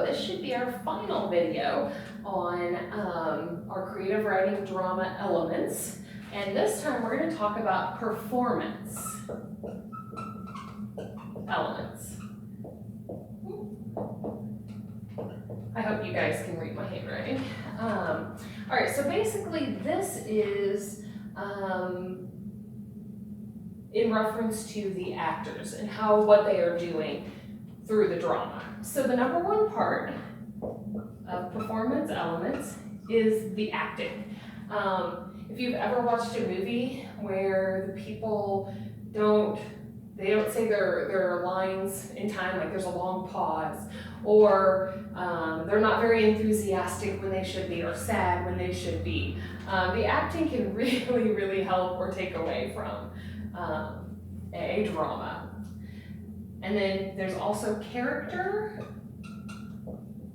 this should be our final video on our creative writing drama elements. And this time we're going to talk about performance elements. I hope you guys can read my handwriting. All right, so basically this is in reference to the actors and what they are doing through the drama. So the number one part of performance elements is the acting. If you've ever watched a movie where the people don't say their lines in time, like there's a long pause, or they're not very enthusiastic when they should be, or sad when they should be. The acting can really, really help or take away from a drama. And then there's also character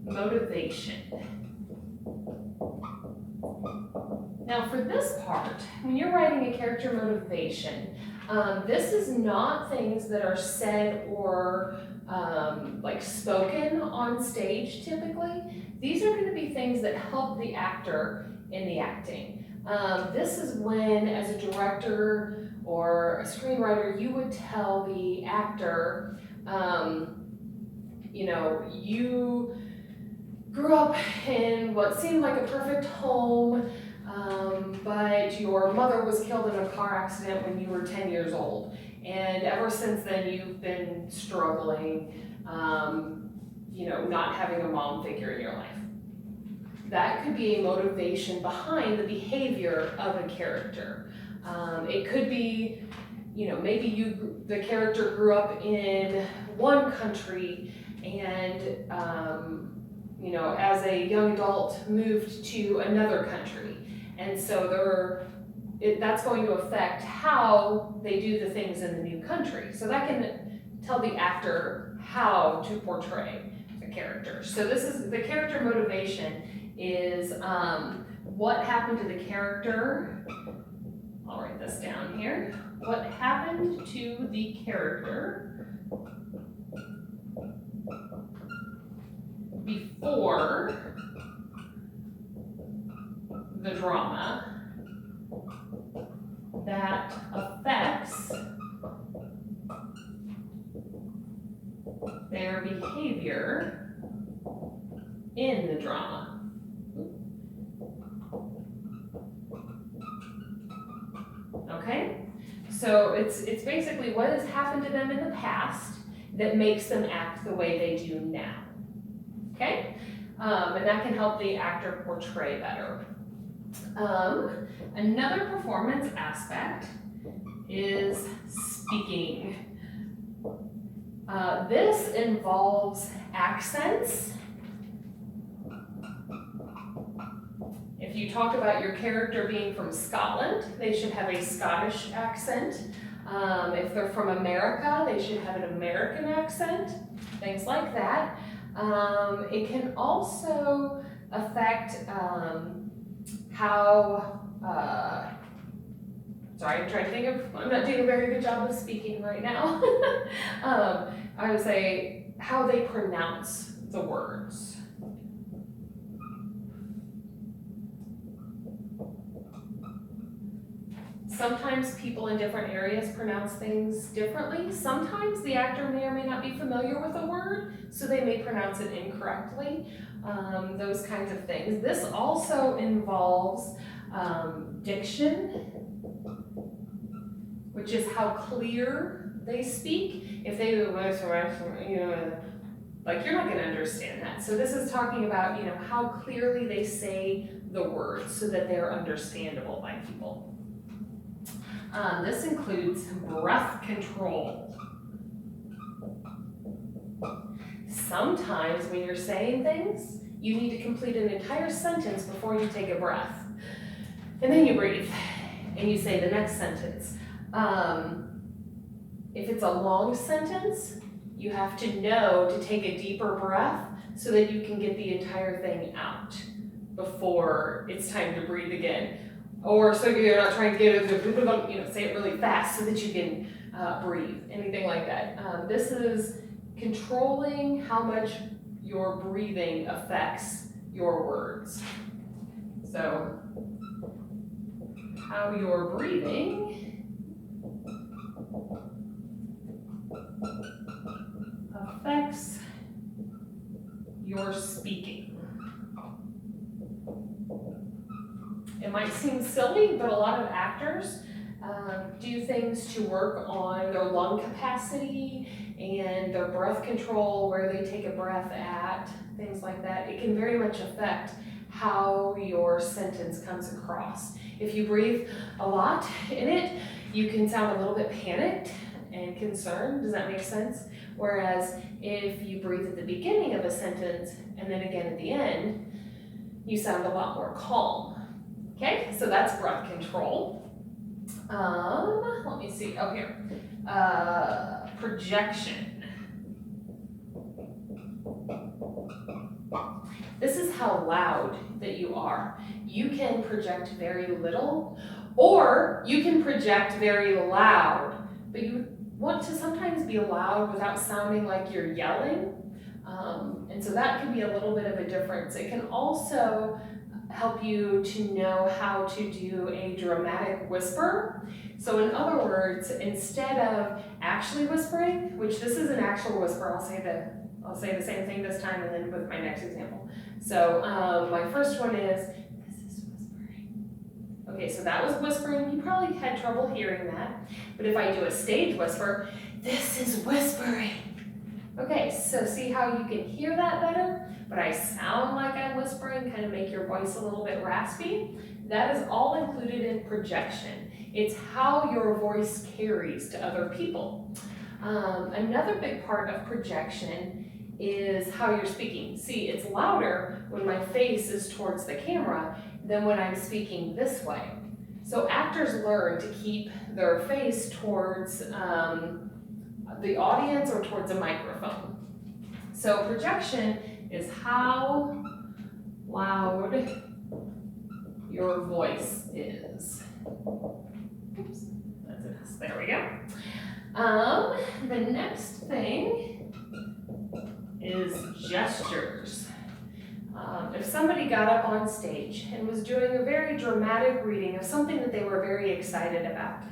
motivation. Now for this part, when you're writing a character motivation, this is not things that are said or like spoken on stage typically. These are going to be things that help the actor in the acting. This is when, as a director or a screenwriter, you would tell the actor, you grew up in what seemed like a perfect home, but your mother was killed in a car accident when you were 10 years old. And ever since then, you've been struggling, not having a mom figure in your life. That could be a motivation behind the behavior of a character. It could be, maybe the character grew up in one country and, as a young adult moved to another country. And so that's going to affect how they do the things in the new country. So that can tell the actor how to portray a character. So this is the character motivation is what happened to the character. I'll write this down here. What happened to the character before the drama that affects their behavior in the drama. Okay, so it's basically what has happened to them in the past that makes them act the way they do now. Okay, and that can help the actor portray better. Another performance aspect is speaking. This involves accents. If you talk about your character being from Scotland, they should have a Scottish accent. If they're from America, they should have an American accent, things like that. It can also affect how, I'm not doing a very good job of speaking right now. I would say how they pronounce the words. Sometimes people in different areas pronounce things differently. Sometimes the actor may or may not be familiar with a word, so they may pronounce it incorrectly, those kinds of things. This also involves diction, which is how clear they speak. If they like you're not going to understand that. So this is talking about, how clearly they say the words so that they're understandable by people. This includes breath control. Sometimes when you're saying things, you need to complete an entire sentence before you take a breath. And then you breathe, and you say the next sentence. If it's a long sentence, you have to know to take a deeper breath so that you can get the entire thing out before it's time to breathe again. Or so you're not trying to get it, say it really fast so that you can breathe, anything like that. This is controlling how much your breathing affects your words. So, how you're breathing affects your speaking. It might seem silly, but a lot of actors do things to work on their lung capacity and their breath control, where they take a breath at, things like that. It can very much affect how your sentence comes across. If you breathe a lot in it, you can sound a little bit panicked and concerned. Does that make sense? Whereas if you breathe at the beginning of a sentence and then again at the end, you sound a lot more calm. Okay, so that's breath control. Let me see, oh here, projection. This is how loud that you are. You can project very little, or you can project very loud, but you want to sometimes be loud without sounding like you're yelling. And so that can be a little bit of a difference. It can also help you to know how to do a dramatic whisper. So in other words, instead of actually whispering, which this is an actual whisper, I'll say the same thing this time and then with my next example. So my first one is, this is whispering. Okay, so that was whispering. You probably had trouble hearing that. But if I do a stage whisper, this is whispering. Okay, so see how you can hear that better, but I sound like I'm whispering, kind of make your voice a little bit raspy. That is all included in projection. It's how your voice carries to other people. Another big part of projection is how you're speaking. See, it's louder when my face is towards the camera than when I'm speaking this way. So actors learn to keep their face towards the audience or towards a microphone. So projection is how loud your voice is. Oops, that's it. There we go. The next thing is gestures. If somebody got up on stage and was doing a very dramatic reading of something that they were very excited about,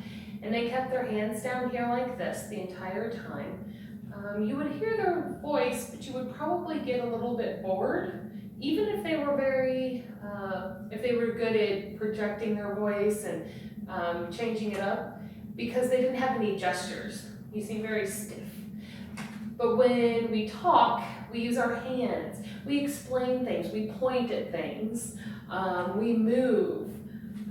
and they kept their hands down here like this the entire time, you would hear their voice, but you would probably get a little bit bored, even if they were if they were good at projecting their voice and changing it up, because they didn't have any gestures. You seem very stiff. But when we talk, we use our hands, we explain things, we point at things, we move.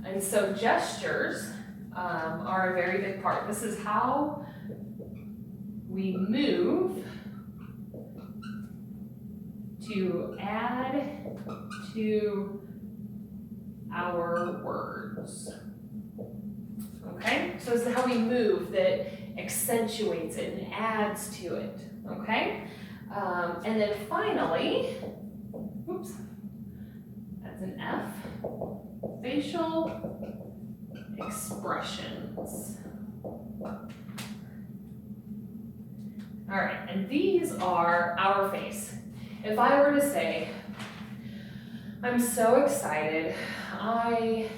And so gestures are a very big part. This is how we move to add to our words. Okay, so this is how we move that accentuates it and adds to it. Okay, and then finally, oops, that's an F, facial expressions. All right, and these are our face. If I were to say, I'm so excited, I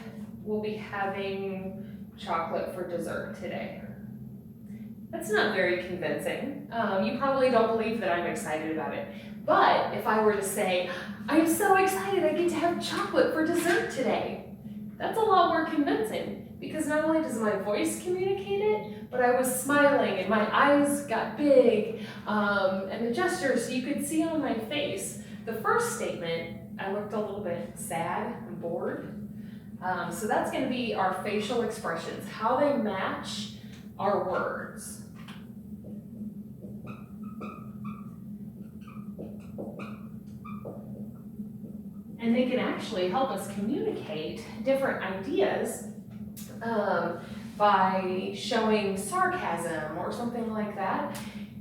will be having chocolate for dessert today. That's not very convincing. You probably don't believe that I'm excited about it. But if I were to say, I'm so excited I get to have chocolate for dessert today, that's a lot more convincing, because not only does my voice communicate it, but I was smiling and my eyes got big, and the gestures you could see on my face. The first statement, I looked a little bit sad and bored. So that's going to be our facial expressions, how they match our words. And they can actually help us communicate different ideas by showing sarcasm or something like that.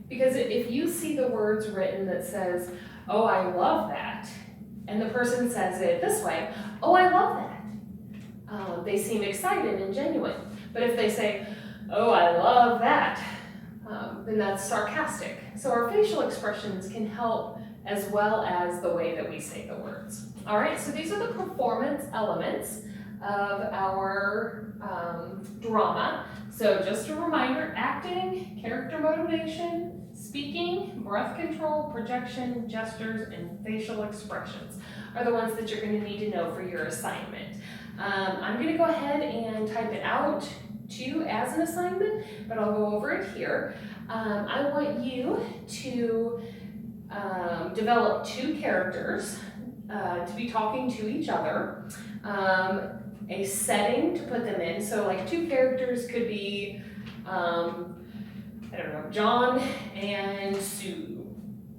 Because if you see the words written that says, oh, I love that, and the person says it this way, oh, I love that, they seem excited and genuine. But if they say, oh, I love that, then that's sarcastic. So our facial expressions can help as well as the way that we say the words. All right, so these are the performance elements of our drama. So just a reminder, acting, character motivation, speaking, breath control, projection, gestures, and facial expressions are the ones that you're going to need to know for your assignment. I'm going to go ahead and type it out too as an assignment, but I'll go over it here. I want you to develop 2 characters to be talking to each other, a setting to put them in. So like 2 characters could be, I don't know, John and Sue.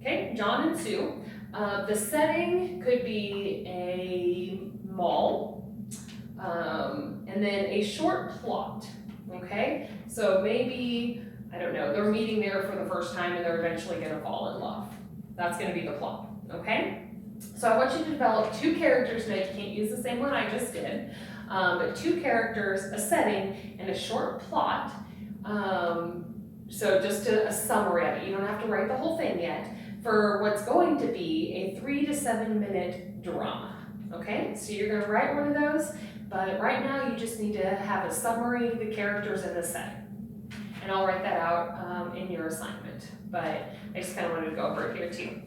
Okay, John and Sue. The setting could be a mall, and then a short plot. Okay, so maybe, I don't know, they're meeting there for the first time and they're eventually going to fall in love. That's going to be the plot. Okay, so I want you to develop 2 characters. Now you can't use the same one I just did, but 2 characters, a setting, and a short plot. So just a summary of it. You don't have to write the whole thing yet, for what's going to be a 3 to 7 minute drama. Okay, so you're going to write one of those, but right now you just need to have a summary, the characters, and the setting. And I'll write that out in your assignment, but I just kind of wanted to go over it here too.